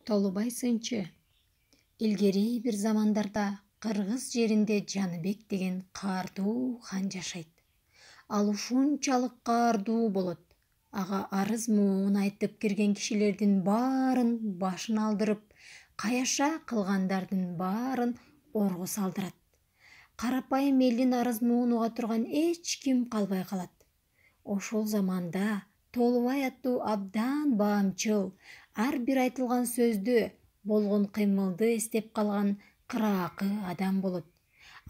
Толубай сынчы. Илгери бир замандарда Кыргыз жеринде Жаныбек деген каардуу хан жашайт. Ал ушунчалык каардуу болот. Ага арыз муун айтып кирген кишилердин баарын башын алдырып, каяша кылгандардын баарын орго салдырат. Карапайым элдин арыз муун уга турган эч ким калбай калат. Ошол заманда Толубай аттуу абдан баамчыл, ар бир айтылган сөздү, болгон кыймылды эстеп калган кыраакы адам болот.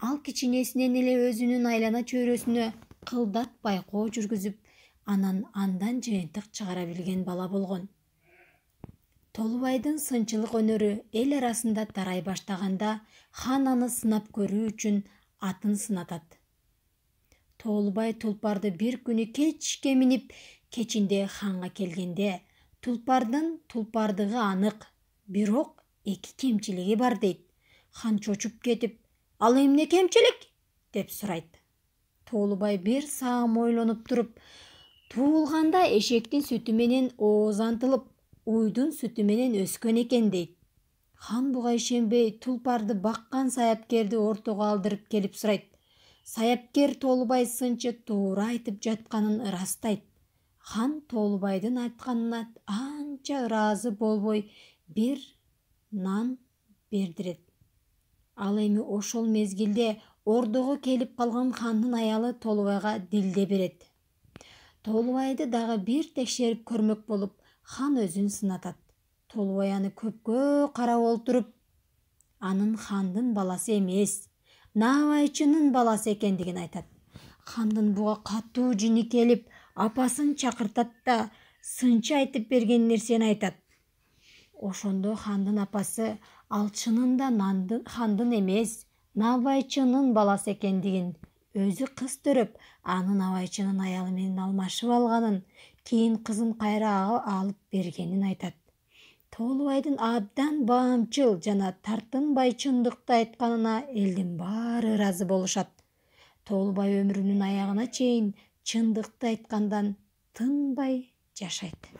Ал кичинесинен эле өзүнүн айлана чөйрөсүнө кылдат байкоо жүргүзүп, андан жыйынтык чыгара билген бала болгон. Толубайдын сынчылык өнөрү эл арасында тарай баштаганда хан аны сынап көрүү үчүн атын сынатат. Толубай тулпарды бир күнү кечке минип, кечинде ханга келгенде, тулпардын тулпардыгы анык, бирок эки кемчилиги бар дейт. Хан чочуп кетип, ал эмне кемчилик? Деп сурайт. Толубай бир саам ойлонуп туруп, туулганда эшектин сүтү менен ооз антылып, уйдун сүтү менен өскөн экен дейт. Хан буга ишенбей, тулпарды баккан саяпкерди ортого алдырып келип сурайт. Саяпкер Толубай сынчы туура айтып жатканын ырастайт. Хан Толубайдын айтканына анча ыраазы болбой, бир нан бердирет. Ал эми ошол мезгилде ордого келип калган хандын аялы Толубайга дилде берет. Толубайды дагы бир текшерип көрмөк болуп, хан өзүн сынатат. Толубай аны көпкө карап олтуруп, анын хандын баласы эмес, наабайчынын баласы экендигин айтат. Хандын буга катуу жини келип, апасын чакыртат да сынчы айтып берген нерсени айтат. Ошондо хандын апасы ал чынында хандын эмес, наабайчынын баласы экендигин, өзү кыз төрөп, анын набайчынын аялы менен алмашып алганын, кийин кызын кайра алып бергенин айтат. Толубайдын абдан баамчыл жана тартынбай чындыкты айтканына элдин баары ыраазы болушат. Толубай өмүрүнүн аягына чейин чындыкты айткандан тынбай жашайт.